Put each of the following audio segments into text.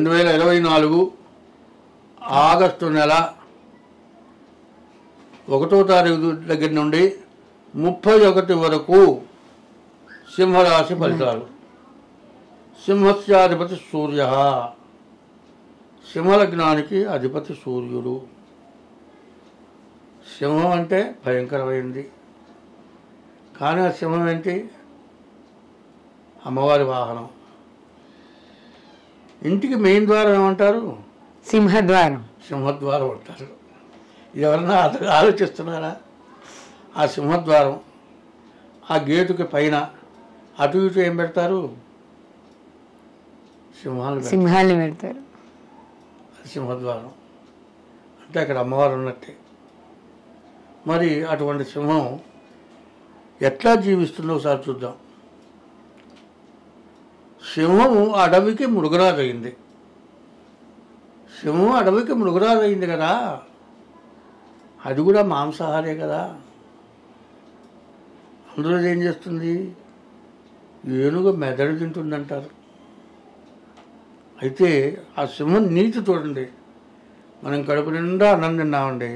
2024 August నెల 1వ తారీఖు దగ్గర నుండి 31 వరకు సింహరాశి ఫలితాలు. సింహస్యాధిపతి సూర్య, సింహలగ్నానికి అధిపతి సూర్యుడు. సింహం అంటే భయంకరమైంది, కానీ ఆ సింహం ఏంటి? అమ్మవారి వాహనం. ఇంటికి మెయిన్ ద్వారం ఏమంటారు? సింహద్వారం. సింహద్వారం అంటారు. ఇది ఎవరన్నా ఆలోచిస్తున్నారా? ఆ సింహద్వారం, ఆ గేటుకి పైన అటు ఇటు ఏం పెడతారు? సింహాలు పెడతారు. సింహద్వారం అంటే అక్కడ అమ్మవారు ఉన్నట్టే. మరి అటువంటి సింహం ఎట్లా జీవిస్తుందో ఒకసారి చూద్దాం. సింహము అడవికి మృగరాజు అయింది. సింహం అడవికి మృగరాజు అయింది కదా, అది కూడా మాంసాహారే కదా. అందులో ఏం చేస్తుంది? ఏనుగు మెదడు తింటుందంటారు. అయితే ఆ సింహం నీతి చూడండి. మనం కడుపు నిండా అన్నం తిన్నామండి,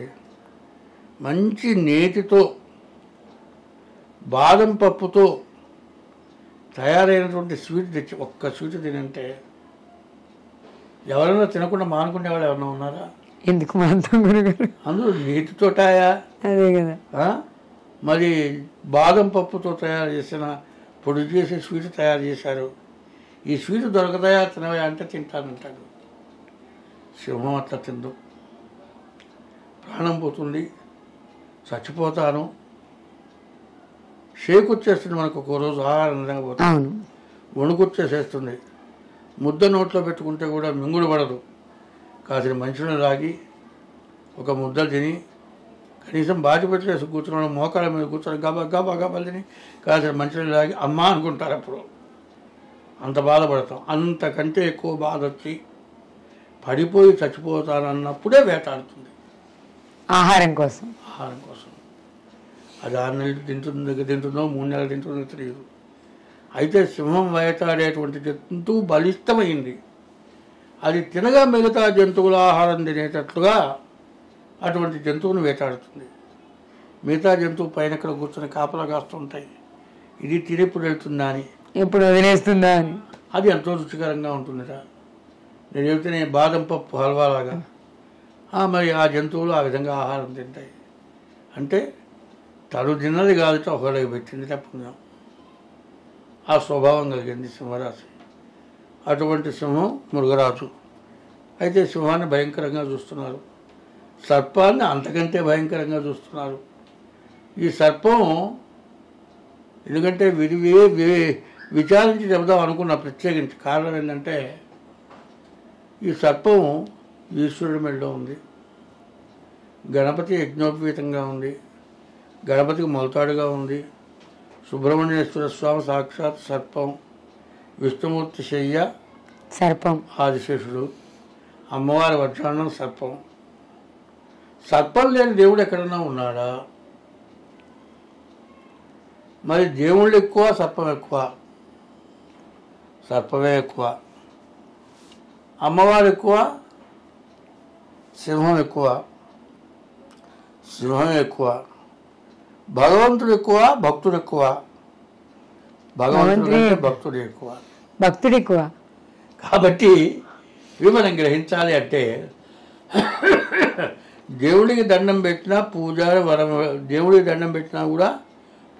మంచి నేతితో బాదం పప్పుతో తయారైనటువంటి స్వీట్ తెచ్చి ఒక్క స్వీట్ తినంటే ఎవరైనా తినకుండా మానుకునే వాళ్ళు ఎవరైనా ఉన్నారా? ఎందుకు మాత్రం గురుగారు? అందులో నీటితోటాయా? అదే కదా. మరి బాదం పప్పుతో తయారు చేసిన పొడి చేసి స్వీట్ తయారు చేశారు. ఈ స్వీట్ దొరకతాయా, తినవా అంటే తింటానంటాడు. సింహం అట్లా తిందు. ప్రాణం పోతుంది, చచ్చిపోతాను, షేక్ వచ్చేస్తుంది. మనకు ఒక రోజు ఆహారం పోతుంది, వణుకొచ్చేసేస్తుంది. ముద్ద నోట్లో పెట్టుకుంటే కూడా మింగుడు పడదు. కాసిన మంచిని రాగి ఒక ముద్ద తిని కనీసం బాటి పెట్టేసి కూర్చున్నాడు, మోకాళ్ళ మీద కూర్చొని గబా గబా గబా తిని కాసిన మంచిని రాగి అమ్మ అనుకుంటారు. అప్పుడు అంత బాధపడతాం. అంతకంటే ఎక్కువ బాధ వచ్చి పడిపోయి చచ్చిపోతానన్నప్పుడే వేటాడుతుంది ఆహారం కోసం. అది 6 నెలలు తింటుందో 3 నెలలు తింటుందో తెలియదు. అయితే సింహం వేటాడేటువంటి జంతువు బలిష్టమైంది. అది తినగా మిగతా జంతువుల ఆహారం తినేటట్లుగా అటువంటి జంతువును వేటాడుతుంది. మిగతా జంతువు పైన ఎక్కడ కూర్చొని కాపలా కాస్తుంటాయి, ఇది తినేప్పుడు వెళ్తుందా అని, ఎప్పుడు వదిలేస్తుందా అని. అది ఎంతో రుచికరంగా ఉంటుందిరా. నేను చెబితే బాదం పప్పు హల్వాలాగా. మరి ఆ జంతువులు ఆ విధంగా ఆహారం తింటాయి. అంటే తను తిన్నది కాదు, ఒకళ్ళకి పెట్టింది తప్పుకుందాం. ఆ స్వభావం కలిగింది సింహరాశి. అటువంటి సింహం మృగరాజు. అయితే సింహాన్ని భయంకరంగా చూస్తున్నారు, సర్పాన్ని అంతకంటే భయంకరంగా చూస్తున్నారు. ఈ సర్పం ఎందుకంటే విచారించి చెబుదాం అనుకున్న ప్రత్యేకించి కారణం ఏంటంటే, ఈ సర్పం ఈశ్వరుడి మెడలో ఉంది, గణపతి యజ్ఞోపవీతంగా ఉంది, గణపతికి మొలతాడుగా ఉంది, సుబ్రహ్మణ్యేశ్వర స్వామి సాక్షాత్ సర్పం, విష్ణుమూర్తి శయ్య సర్పం, ఆదిశేషుడు, అమ్మవారి వజ్రాన్నం సర్పం. సర్పం లేని దేవుడు ఎక్కడన్నా ఉన్నాడా? మరి దేవుళ్ళు ఎక్కువ, సర్పం ఎక్కువ? సర్పమే ఎక్కువ. అమ్మవారు ఎక్కువ, సింహం ఎక్కువ? సింహం ఎక్కువ. భగవంతుడు ఎక్కువ, భక్తుడు ఎక్కువ? భగవంతుడు అంటే భక్తుడు ఎక్కువ. భక్తుడు ఎక్కువ. కాబట్టి ఇవి మనం గ్రహించాలి. అంటే దేవుడికి దండం పెట్టినా పూజారి వరం, దేవుడికి దండం పెట్టినా కూడా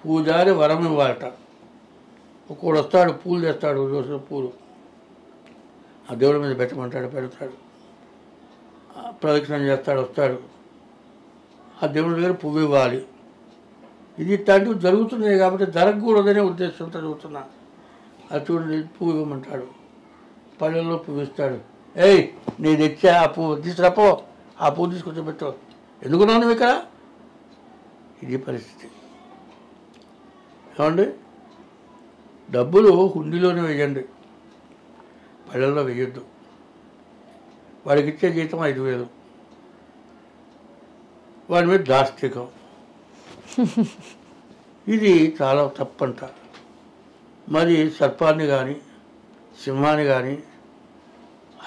పూజారి వరం ఇవ్వాలట. ఒక్కోడు వస్తాడు, పూలు తెస్తాడు, రోజు పూలు ఆ దేవుడి మీద పెట్టమంటాడు, పెడతాడు, ప్రదక్షిణం చేస్తాడు, వస్తాడు, ఆ దేవుడి దగ్గర పువ్వు ఇవ్వాలి. ఇది ఇట్లాంటివి జరుగుతున్నాయి కాబట్టి జరగకూడదనే ఉద్దేశంతో జరుగుతున్నా. అది చూడండి, పువ్వు ఇవ్వమంటాడు, పళ్ళల్లో పువ్వు ఇస్తాడు. ఏయ్ నేను తెచ్చా ఆ పువ్వు తీసుకురాపో, ఆ పువ్వు తీసుకొచ్చి పెట్టు, ఎందుకున్నావు నువ్వు ఇక్కడ? ఇది పరిస్థితి. ఏమండి, డబ్బులు హుండీలోనే వేయండి, పళ్ళల్లో వేయొద్దు. వాడికి ఇచ్చే జీతం 5,000, వాడి మీద దాష్టికం. ఇది చాలా తప్పంట. మరి సర్పాన్ని కానీ సింహాన్ని కానీ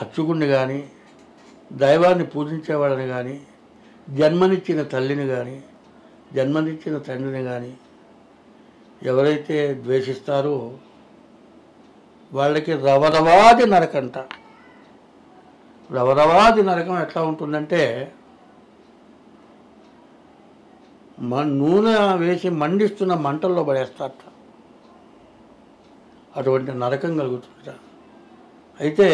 అర్చకుడిని కానీ దైవాన్ని పూజించేవాళ్ళని కానీ జన్మనిచ్చిన తల్లిని కానీ జన్మనిచ్చిన తండ్రిని కానీ ఎవరైతే ద్వేషిస్తారో వాళ్ళకి రవరవాది నరకంట. రవరవాది నరకం ఎట్లా ఉంటుందంటే నూనె వేసి మండిస్తున్న మంటల్లో పడేస్తారట. అటువంటి నరకం కలుగుతుందిట. అయితే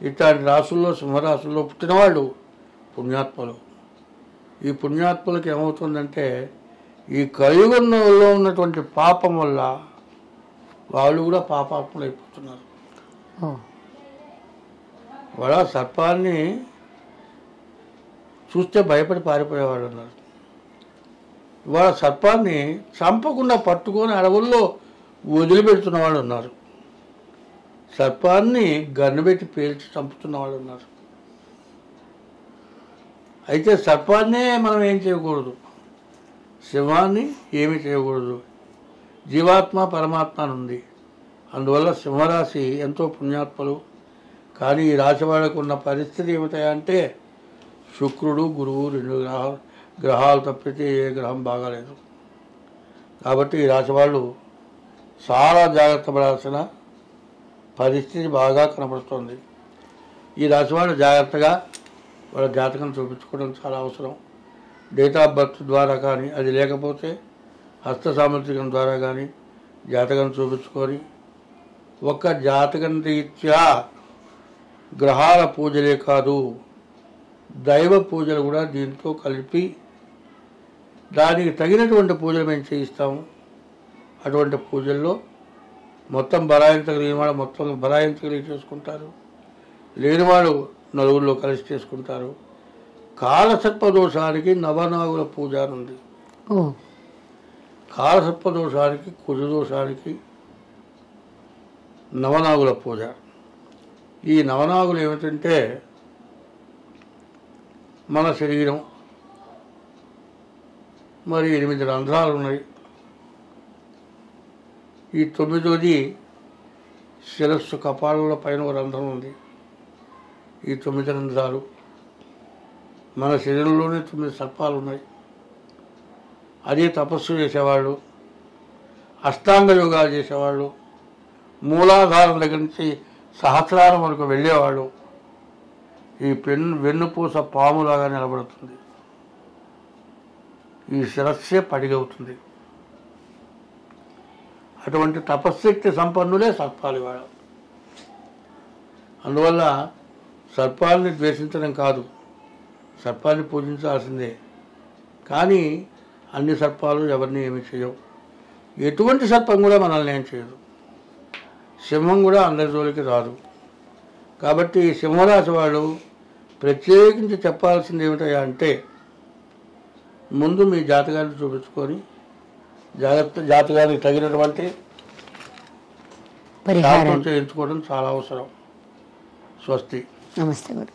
ఇట్లాంటి రాసుల్లో సింహరాశుల్లో పుట్టినవాళ్ళు పుణ్యాత్మలు. ఈ పుణ్యాత్మలకు ఏమవుతుందంటే ఈ కలియుగంలో ఉన్నటువంటి పాపం వల్ల వాళ్ళు కూడా పాపాత్ములు అయిపోతున్నారు. వాళ్ళ సర్పాన్ని చూస్తే భయపడి పారిపోయేవాళ్ళు ఉన్నారు. వాళ్ళ సర్పాన్ని చంపకుండా పట్టుకొని అడవుల్లో వదిలిపెడుతున్న వాళ్ళు ఉన్నారు. సర్పాన్ని గన్నుబెట్టి పేల్చి చంపుతున్న వాళ్ళు ఉన్నారు. అయితే సర్పాన్నే మనం ఏం చేయకూడదు, సింహాన్ని ఏమీ చేయకూడదు. జీవాత్మ పరమాత్మ అని ఉంది. అందువల్ల సింహరాశి ఎంతో పుణ్యాత్మలు. కానీ ఈ రాశి వాళ్ళకు ఉన్న పరిస్థితి ఏమిటంటే శుక్రుడు గురువు 2 గ్రహాలు తప్పితే ఏ గ్రహం బాగాలేదు. కాబట్టి ఈ రాశి వాళ్ళు చాలా జాగ్రత్త పడాల్సిన పరిస్థితి బాగా కనపడుతుంది. ఈ రాశి వాళ్ళు జాగ్రత్తగా వాళ్ళ జాతకం చూపించుకోవడం చాలా అవసరం. డేట్ ఆఫ్ బర్త్ ద్వారా కానీ, అది లేకపోతే హస్త సాముద్రికం ద్వారా కానీ జాతకం చూపించుకొని ఒక్క జాతకం రీత్యా గ్రహాల పూజలే కాదు దైవ పూజలు కూడా దీంతో కలిపి దానికి తగినటువంటి పూజలు మేము చేయిస్తాము. అటువంటి పూజల్లో మొత్తం బరాయించగలిగిన వాడు మొత్తం బరాయించగలిగి చేసుకుంటారు, లేనివాడు నలుగురిలో కలిసి చేసుకుంటారు. కాలసర్పదోషానికి నవనాగుల పూజ అని ఉంది. కాలసర్పదోషానికి కుజదోషానికి నవనాగుల పూజ. ఈ నవనాగులు ఏమిటంటే మన శరీరం మరి 8 రంధ్రాలు ఉన్నాయి. ఈ 9వది శిరస్సు కపాలంలో పైన ఒక రంధ్రం ఉంది. ఈ 9 రంధ్రాలు మన శరీరంలోనే 9 సర్పాలు ఉన్నాయి. అదే తపస్సు చేసేవాళ్ళు, అష్టాంగ యోగాలు చేసేవాళ్ళు, మూలాధారం దగ్గర నుంచి సహస్రారం వరకు వెళ్ళేవాళ్ళు ఈ వెన్నుపూస పాములాగా నిలబడుతుంది. ఈ శిరస్సే పడిగవుతుంది. అటువంటి తపశ్శక్తి సంపన్నులే సర్పాలు ఇవాళ. అందువల్ల సర్పాలని ద్వేషించడం కాదు, సర్పాన్ని పూజించాల్సిందే. కానీ అన్ని సర్పాలు ఎవరిని ఏమి చేయవు. ఎటువంటి సర్పం కూడా మనల్ని ఏం చేయదు. సింహం కూడా అందరి జోలికి రాదు. కాబట్టి సింహరాశి వాళ్ళు ప్రత్యేకించి చెప్పాల్సింది ఏమిటయ్యా అంటే ముందు మీ జాతకాన్ని చూపించుకొని జాతకానికి తగినటువంటి పరిహారం చేయించుకోవడం చాలా అవసరం. స్వస్తి. నమస్తే గురు.